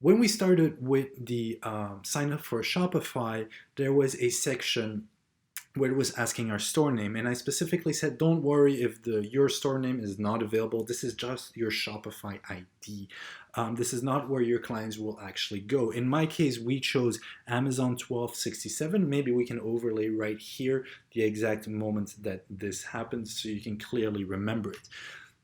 when we started with the sign up for Shopify, there was a section where it was asking our store name, and I specifically said, don't worry if your store name is not available. This is just your Shopify ID. This is not where your clients will actually go. In my case, we chose Amazon 1267. Maybe we can overlay right here the exact moment that this happens so you can clearly remember it.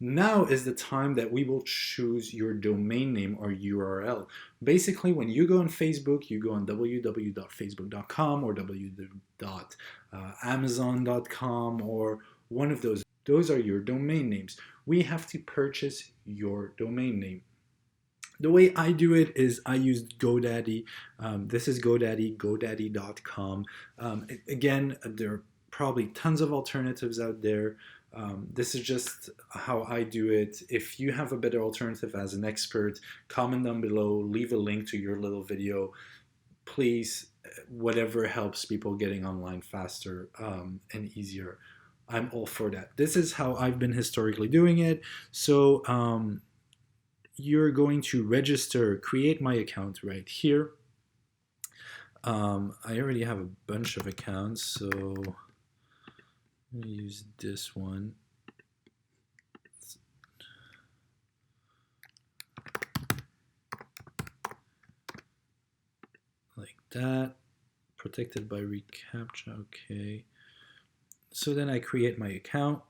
Now is the time that we will choose your domain name or URL. Basically, when you go on Facebook, you go on www.facebook.com or www.amazon.com or one of those. Those are your domain names. We have to purchase your domain name. The way I do it is I use GoDaddy. This is GoDaddy, godaddy.com. Again, there are probably tons of alternatives out there. This is just how I do it. If you have a better alternative as an expert, comment down below, leave a link to your little video. Please, whatever helps people getting online faster and easier, I'm all for that. This is how I've been historically doing it. So you're going to register, create my account right here. I already have a bunch of accounts, so I'm going to use this one. Like that. Protected by reCAPTCHA. Okay. So then I create my account.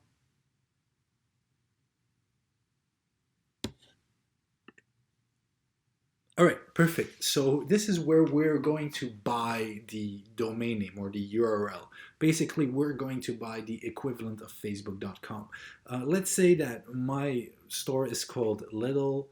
All right, perfect. So this is where we're going to buy the domain name or the URL. Basically, we're going to buy the equivalent of facebook.com. Let's say that my store is called Little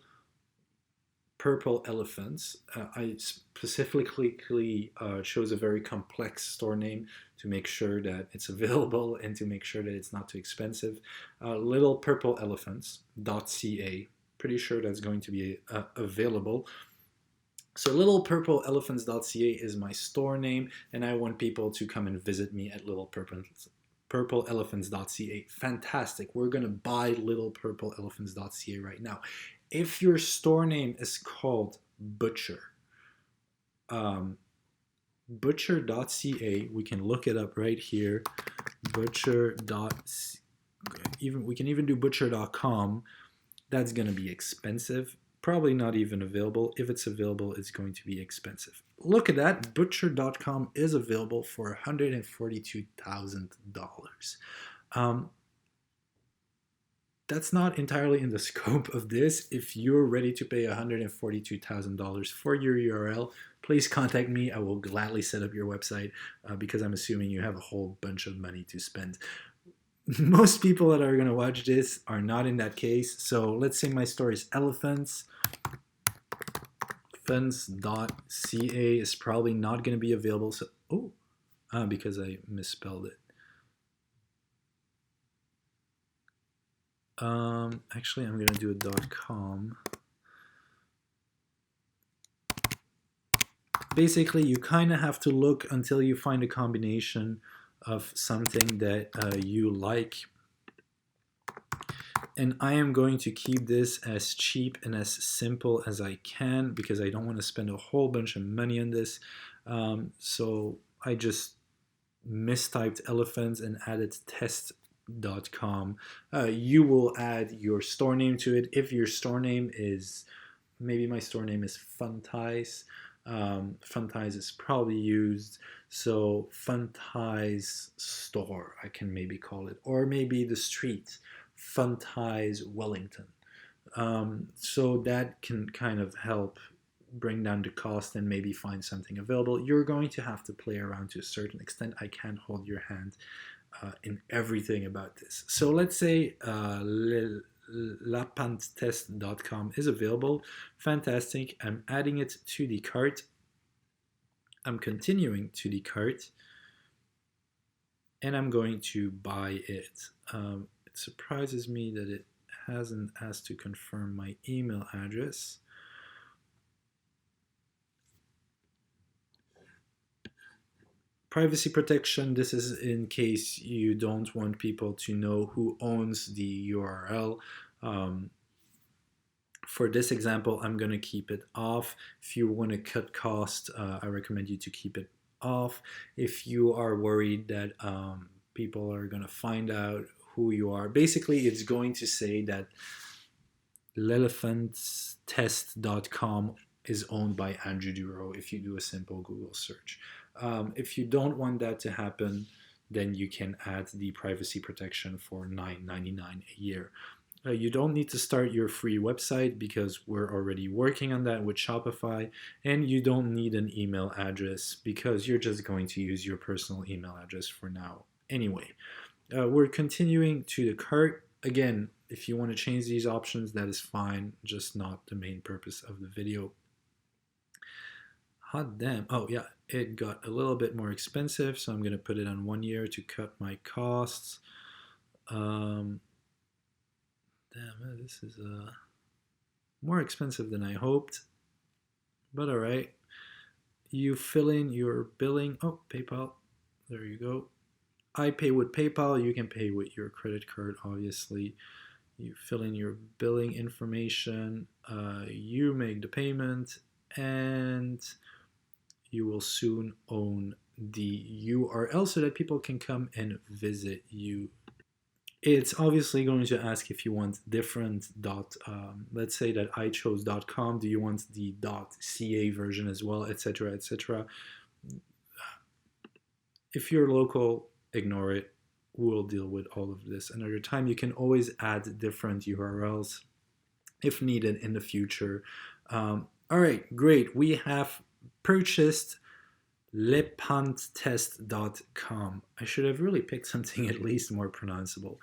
Purple Elephants. I specifically chose a very complex store name to make sure that it's available and to make sure that it's not too expensive. littlepurpleelephants.ca. Pretty sure that's going to be available. So littlepurpleelephants.ca is my store name, and I want people to come and visit me at littlepurpleelephants.ca. Fantastic. We're going to buy littlepurpleelephants.ca right now. If your store name is called Butcher, butcher.ca, we can look it up right here. We can even do butcher.com. That's going to be expensive. Probably not even available. If it's available, it's going to be expensive. Look at that. Butcher.com is available for $142,000. That's not entirely in the scope of this. If you're ready to pay $142,000 for your URL, please contact me. I will gladly set up your website because I'm assuming you have a whole bunch of money to spend. Most people that are going to watch this are not in that case. So let's say my store is elephants. Elephants.ca is probably not going to be available. So, because I misspelled it. Actually, I'm going to do a .com. Basically, you kind of have to look until you find a combination of something that you like. And I am going to keep this as cheap and as simple as I can because I don't want to spend a whole bunch of money on this. So I just mistyped elephants and added test.com. You will add your store name to it. If your store name is, maybe my store name is Funties. Funties is probably used, so Funties store, I can maybe call it, or maybe the street, Funties Wellington. So that can kind of help bring down the cost and maybe find something available. You're going to have to play around to a certain extent. I can't hold your hand in everything about this. So let's say lapantest.com is available. Fantastic. I'm adding it to the cart. I'm continuing to the cart. And I'm going to buy it. It surprises me that it hasn't asked to confirm my email address. Privacy protection, this is in case you don't want people to know who owns the URL. For this example, I'm going to keep it off. If you want to cut cost, I recommend you to keep it off. If you are worried that people are going to find out who you are, basically it's going to say that l'elephantstest.com is owned by Andrew Duro if you do a simple Google search. If you don't want that to happen, then you can add the privacy protection for $9.99 a year. You don't need to start your free website because we're already working on that with Shopify, and you don't need an email address because you're just going to use your personal email address for now anyway. We're continuing to the cart. Again, if you want to change these options, that is fine, just not the main purpose of the video. Hot damn. Oh yeah, it got a little bit more expensive, so I'm going to put it on 1 year to cut my costs. Damn, this is more expensive than I hoped, but all right. You fill in your billing. Oh, PayPal. There you go. I pay with PayPal. You can pay with your credit card, obviously. You fill in your billing information. You make the payment, and you will soon own the URL so that people can come and visit you. It's obviously going to ask if you want different let's say that I chose .com. Do you want the .ca version as well, etc., etc.? If you're local, ignore it. We'll deal with all of this another time. You can always add different URLs if needed in the future. All right, great. We have purchased lepantest.com. I should have really picked something at least more pronounceable.